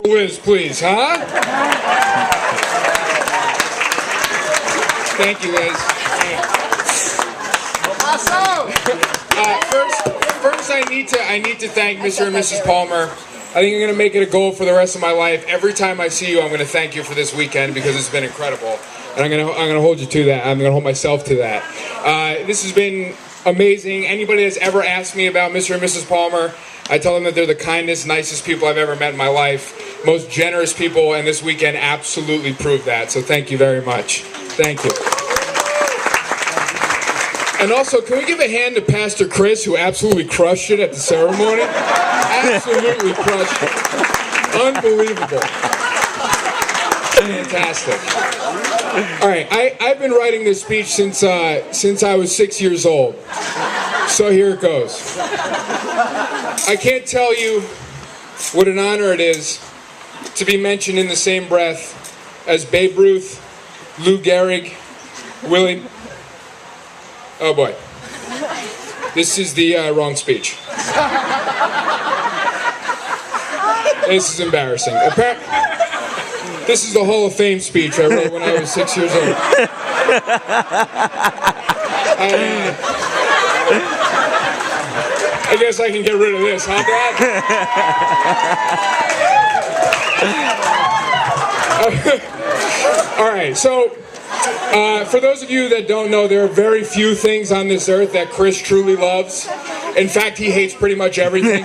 Liz, please, huh? Thank you, Liz. First, I need to thank Mr. and Mrs. Palmer. I think I'm going to make it a goal for the rest of my life. Every time I see you, I'm going to thank you for this weekend because it's been incredible, and I'm going to hold you to that. I'm going to hold myself to that. This has been amazing. Anybody that's ever asked me about Mr. and Mrs. Palmer, I tell them that they're the kindest, nicest people I've ever met in my life, most generous people, and this weekend absolutely proved that. So thank you very much. Thank you. And also, can we give a hand to Pastor Chris, who absolutely crushed it at the ceremony? Absolutely crushed it. Unbelievable. Fantastic. All right, I've been writing this speech since I was 6 years old. So here it goes. I can't tell you what an honor it is to be mentioned in the same breath as Babe Ruth, Lou Gehrig, Willie... Oh boy. This is the wrong speech. This is embarrassing. This is the Hall of Fame speech I wrote when I was 6 years old. I guess I can get rid of this, huh, Dad? All right, so for those of you that don't know, there are very few things on this earth that Chris truly loves. In fact, he hates pretty much everything.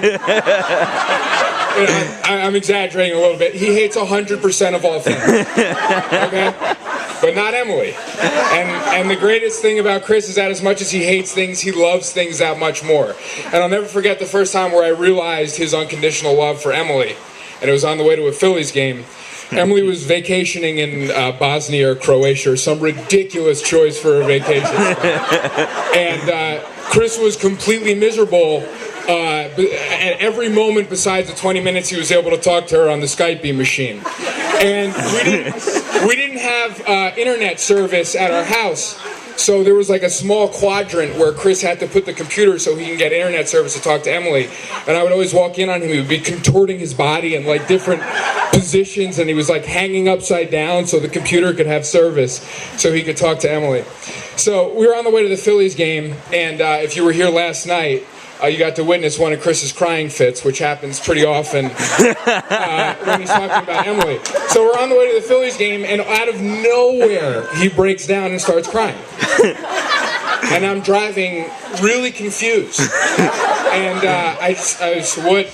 I'm exaggerating a little bit. He hates 100% of all things. Okay? But not Emily. And the greatest thing about Chris is that as much as he hates things, he loves things that much more. And I'll never forget the first time where I realized his unconditional love for Emily. And it was on the way to a Phillies game. Emily was vacationing in Bosnia or Croatia, or some ridiculous choice for a vacation. And Chris was completely miserable at every moment besides the 20 minutes he was able to talk to her on the Skype machine. And we didn't have internet service at our house. So there was like a small quadrant where Chris had to put the computer so he can get internet service to talk to Emily. And I would always walk in on him. He would be contorting his body in like different positions, and he was like hanging upside down so the computer could have service so he could talk to Emily. So we were on the way to the Phillies game, and if you were here last night, you got to witness one of Chris's crying fits, which happens pretty often when he's talking about Emily. So we're on the way to the Phillies game, and out of nowhere, he breaks down and starts crying. And I'm driving really confused. And I said,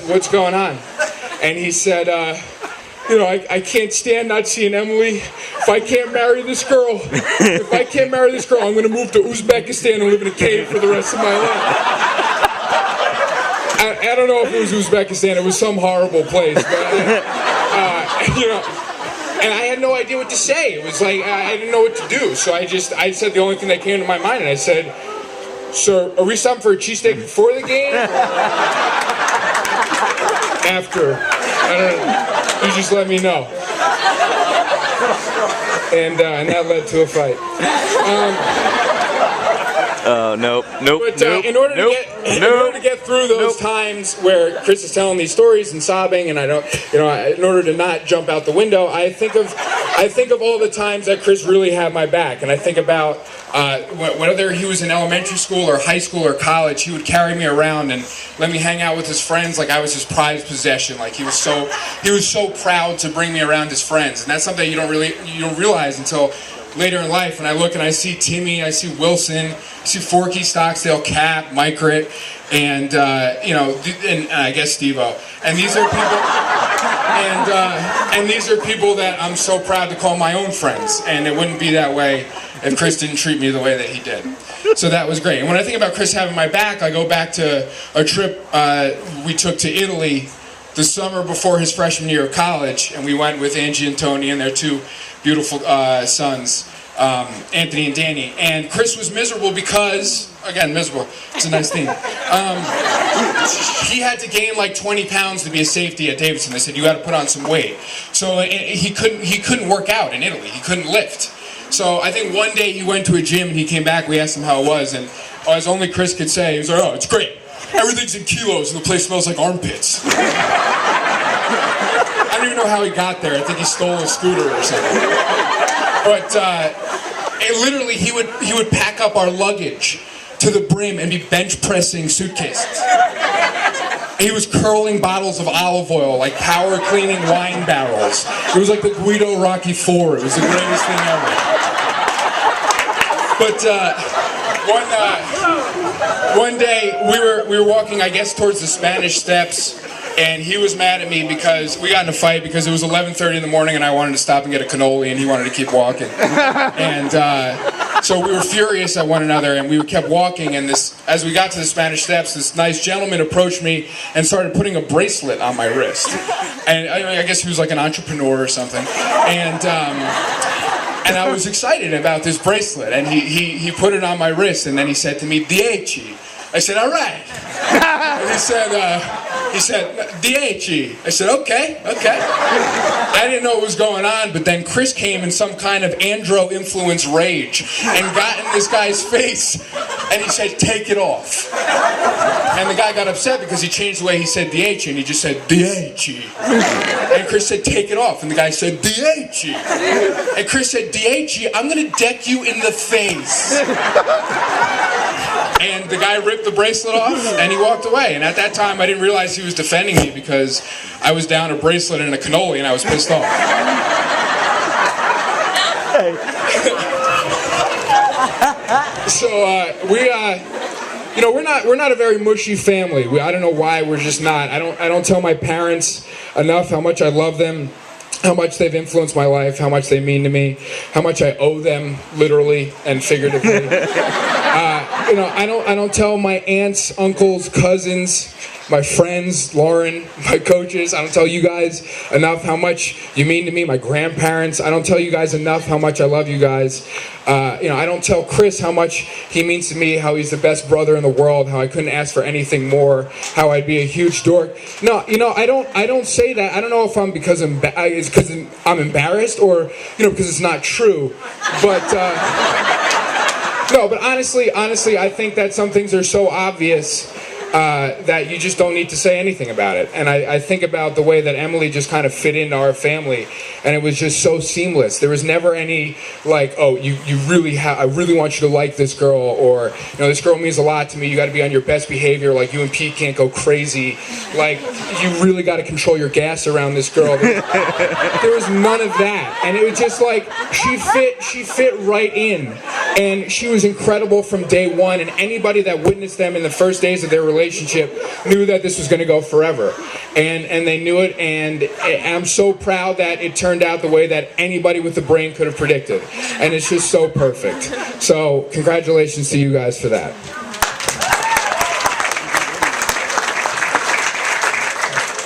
what's going on? And he said, I can't stand not seeing Emily. If I can't marry this girl, I'm going to move to Uzbekistan and live in a cave for the rest of my life. I don't know if it was Uzbekistan. It was some horrible place, but and I had no idea what to say. It was like I didn't know what to do, so I said the only thing that came to my mind, and I said, "So, are we stopping for a cheesesteak before the game? After? I don't know. You just let me know." And that led to a fight. Nope. But in order to get through those times where Chris is telling these stories and sobbing, and I don't, in order to not jump out the window, I think of all the times that Chris really had my back, and I think about whether he was in elementary school or high school or college, he would carry me around and let me hang out with his friends like I was his prized possession. Like he was so proud to bring me around his friends, and that's something you don't realize until later in life. When I look and I see Timmy, I see Wilson, I see Forky, Stocksdale, Cap, Mike Ritt, and and I guess Steve-O. And these are people, and these are people that I'm so proud to call my own friends. And it wouldn't be that way if Chris didn't treat me the way that he did. So that was great. And when I think about Chris having my back, I go back to a trip we took to Italy the summer before his freshman year of college, and we went with Angie and Tony and their two beautiful sons, Anthony and Danny. And Chris was miserable because, again, miserable, it's a nice theme. He had to gain like 20 pounds to be a safety at Davidson. They said, you got to put on some weight. So he couldn't work out in Italy. He couldn't lift. So I think one day he went to a gym and he came back, we asked him how it was, and as only Chris could say, he was like, oh, it's great. Everything's in kilos and the place smells like armpits. don't even know how he got there. I think he stole a scooter or something. But literally, he would pack up our luggage to the brim and be bench pressing suitcases. He was curling bottles of olive oil, like power cleaning wine barrels. It was like the Guido Rocky IV. It was the greatest thing ever. But one day we were walking, I guess, towards the Spanish Steps, and he was mad at me because we got in a fight because it was 11:30 in the morning and I wanted to stop and get a cannoli and he wanted to keep walking. And so we were furious at one another and we kept walking, and as we got to the Spanish Steps, this nice gentleman approached me and started putting a bracelet on my wrist. And I guess he was like an entrepreneur or something. And I was excited about this bracelet, and he put it on my wrist, and then he said to me, "Dieci." I said, "All right." And he said, "Dieci." I said, okay. I didn't know what was going on, but then Chris came in some kind of andro-influence rage and got in this guy's face, and he said, "Take it off." And the guy got upset because he changed the way he said Dieci, and he just said, "Dieci." And Chris said, "Take it off." And the guy said, "Dieci." And Chris said, "Dieci, I'm gonna deck you in the face." And the guy ripped the bracelet off and he walked away. And at that time I didn't realize he was defending me because I was down a bracelet and a cannoli and I was pissed off. So we're not a very mushy family. I don't know why, we're just not. I don't tell my parents enough how much I love them, how much they've influenced my life, how much they mean to me, how much I owe them, literally and figuratively. I don't tell my aunts, uncles, cousins, my friends, Lauren, my coaches. I don't tell you guys enough how much you mean to me, my grandparents. I don't tell you guys enough how much I love you guys. I don't tell Chris how much he means to me, how he's the best brother in the world, how I couldn't ask for anything more, how I'd be a huge dork. No, I don't say that. I don't know if it's because I'm embarrassed or, because it's not true. But, no, but honestly, I think that some things are so obvious that you just don't need to say anything about it. And I think about the way that Emily just kind of fit into our family, and it was just so seamless. There was never any like, oh, I really want you to like this girl, or this girl means a lot to me, you got to be on your best behavior, like you and Pete can't go crazy, like you really got to control your gas around this girl. There was none of that, and it was just like she fit right in, and she was incredible from day one, and anybody that witnessed them in the first days of their relationship knew that this was going to go forever, and they knew it. And I'm so proud that it turned out the way that anybody with a brain could have predicted, and it's just so perfect. So congratulations to you guys for that.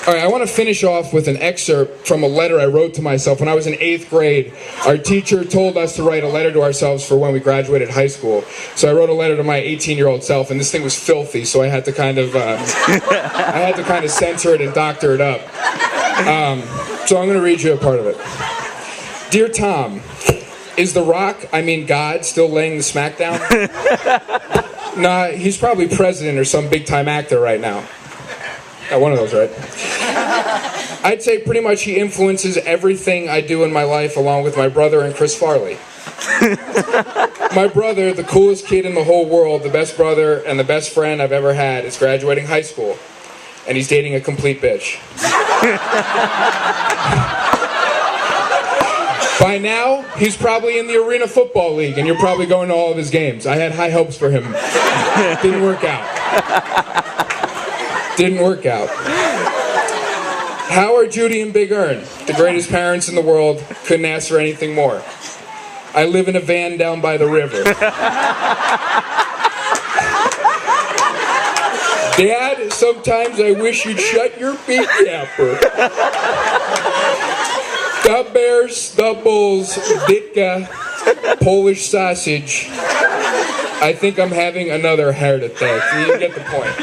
All right, I want to finish off with an excerpt from a letter I wrote to myself when I was in 8th grade. Our teacher told us to write a letter to ourselves for when we graduated high school. So I wrote a letter to my 18-year-old self, and this thing was filthy, so I had to kind of censor it and doctor it up. So I'm going to read you a part of it. Dear Tom, is The Rock, God, still laying the smackdown? Nah, he's probably president or some big-time actor right now. One of those, right? I'd say pretty much he influences everything I do in my life, along with my brother and Chris Farley. My brother, the coolest kid in the whole world, the best brother and the best friend I've ever had, is graduating high school, and he's dating a complete bitch. By now, he's probably in the Arena Football League, and you're probably going to all of his games. I had high hopes for him. Didn't work out. Didn't work out. How are Judy and Big Earn, the greatest parents in the world? Couldn't ask for anything more. I live in a van down by the river. Dad, sometimes I wish you'd shut your beat yapper. The Bears, the Bulls, Ditka, Polish sausage. I think I'm having another heart attack. You get the point.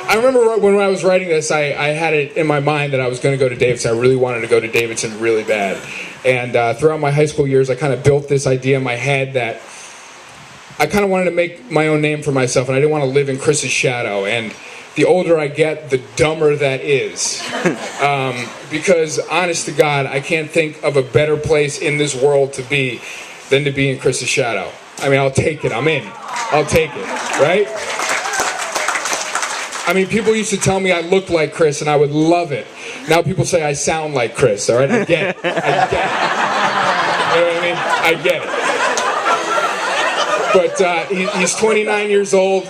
I remember when I was writing this, I had it in my mind that I was going to go to Davidson. I really wanted to go to Davidson really bad. And throughout my high school years, I kind of built this idea in my head that I kind of wanted to make my own name for myself, and I didn't want to live in Chris's shadow. And the older I get, the dumber that is. Because honest to God, I can't think of a better place in this world to be than to be in Chris's shadow. I mean, I'll take it. I'm in. I'll take it, right? I mean, people used to tell me I looked like Chris, and I would love it. Now people say I sound like Chris, all right? I get it. I get it. You know what I mean? I get it. But he's 29 years old.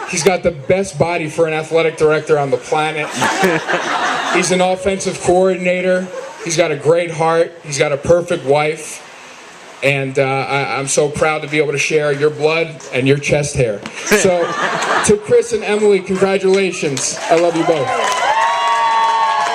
He's got the best body for an athletic director on the planet. He's an offensive coordinator. He's got a great heart. He's got a perfect wife. And I'm so proud to be able to share your blood and your chest hair. So, to Chris and Emily, congratulations. I love you both.